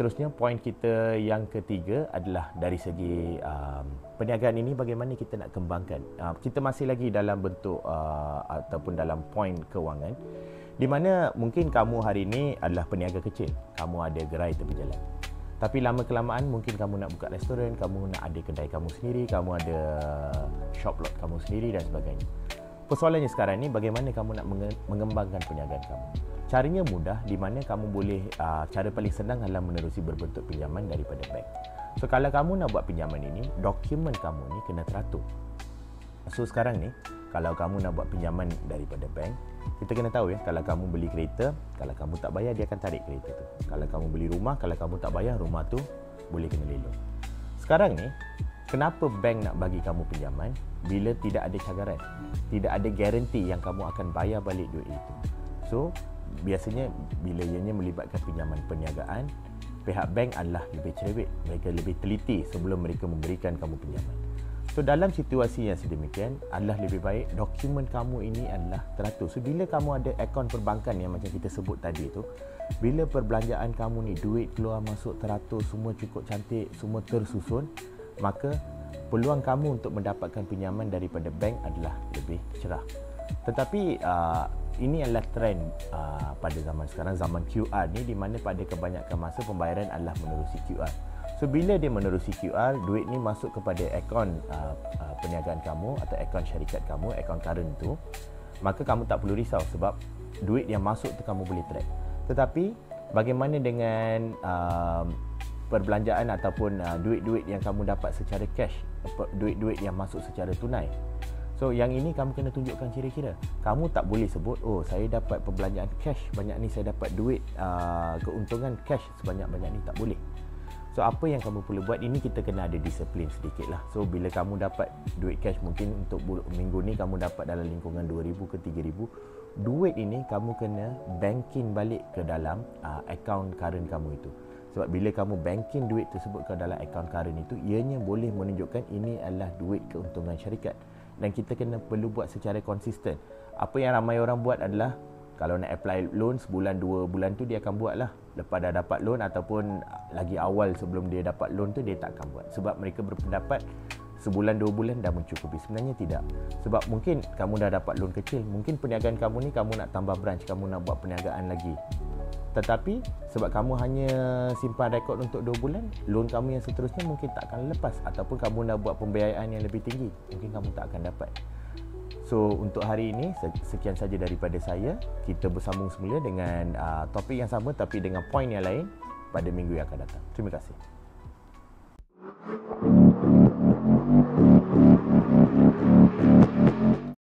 seterusnya, poin kita yang ketiga adalah dari segi perniagaan ini bagaimana kita nak kembangkan. Kita masih lagi dalam bentuk ataupun dalam poin kewangan, di mana mungkin kamu hari ini adalah peniaga kecil, kamu ada gerai tepi jalan. Tapi lama kelamaan mungkin kamu nak buka restoran, kamu nak ada kedai kamu sendiri, kamu ada shop lot kamu sendiri dan sebagainya. Persoalannya sekarang ni bagaimana kamu nak mengembangkan perniagaan kamu. Caranya mudah, di mana kamu boleh, cara paling senang adalah menerusi berbentuk pinjaman daripada bank. So kalau kamu nak buat pinjaman ini, dokumen kamu ni kena teratur. So sekarang ni, kalau kamu nak buat pinjaman daripada bank, kita kena tahu ya, kalau kamu beli kereta, kalau kamu tak bayar dia akan tarik kereta tu. Kalau kamu beli rumah, kalau kamu tak bayar rumah tu boleh kena lelong. Sekarang ni, kenapa bank nak bagi kamu pinjaman bila tidak ada cagaran, tidak ada garanti yang kamu akan bayar balik duit itu. So biasanya bila ianya melibatkan pinjaman perniagaan, pihak bank adalah lebih cerewet, mereka lebih teliti sebelum mereka memberikan kamu pinjaman. So dalam situasi yang sedemikian, adalah lebih baik dokumen kamu ini adalah teratur. So bila kamu ada akaun perbankan yang macam kita sebut tadi tu, bila perbelanjaan kamu ni, duit keluar masuk teratur, semua cukup cantik, semua tersusun, maka peluang kamu untuk mendapatkan pinjaman daripada bank adalah lebih cerah. Tetapi ini adalah trend pada zaman sekarang, zaman QR ni, di mana pada kebanyakan masa pembayaran adalah menerusi QR. So bila dia menerusi QR, duit ni masuk kepada akaun perniagaan kamu atau akaun syarikat kamu, akaun current tu, maka kamu tak perlu risau sebab duit yang masuk tu kamu boleh track. Tetapi bagaimana dengan perbelanjaan ataupun duit-duit yang kamu dapat secara cash, duit-duit yang masuk secara tunai? So yang ini kamu kena tunjukkan kira-kira. Kamu tak boleh sebut, oh saya dapat perbelanjaan cash banyak ni, saya dapat duit keuntungan cash sebanyak-banyak ni. Tak boleh. So apa yang kamu perlu buat, ini kita kena ada disiplin sedikit lah. So bila kamu dapat duit cash, mungkin untuk minggu ni kamu dapat dalam lingkungan 2,000 ke 3,000, duit ini kamu kena banking balik ke dalam akaun current kamu itu. Sebab bila kamu banking duit tersebut ke dalam akaun current itu, ianya boleh menunjukkan ini adalah duit keuntungan syarikat. Dan kita kena perlu buat secara konsisten. Apa yang ramai orang buat adalah, kalau nak apply loan sebulan 2 bulan tu dia akan buat lah. Lepas dah dapat loan ataupun lagi awal sebelum dia dapat loan tu, dia tak akan buat. Sebab mereka berpendapat sebulan 2 bulan dah mencukupi. Sebenarnya tidak. Sebab mungkin kamu dah dapat loan kecil, mungkin perniagaan kamu ni kamu nak tambah branch, kamu nak buat perniagaan lagi. Tetapi sebab kamu hanya simpan rekod untuk 2 bulan, loan kamu yang seterusnya mungkin tak akan lepas. Ataupun kamu nak buat pembiayaan yang lebih tinggi, mungkin kamu tak akan dapat. So untuk hari ini, sekian saja daripada saya. Kita bersambung semula dengan topik yang sama tapi dengan poin yang lain pada minggu yang akan datang. Terima kasih.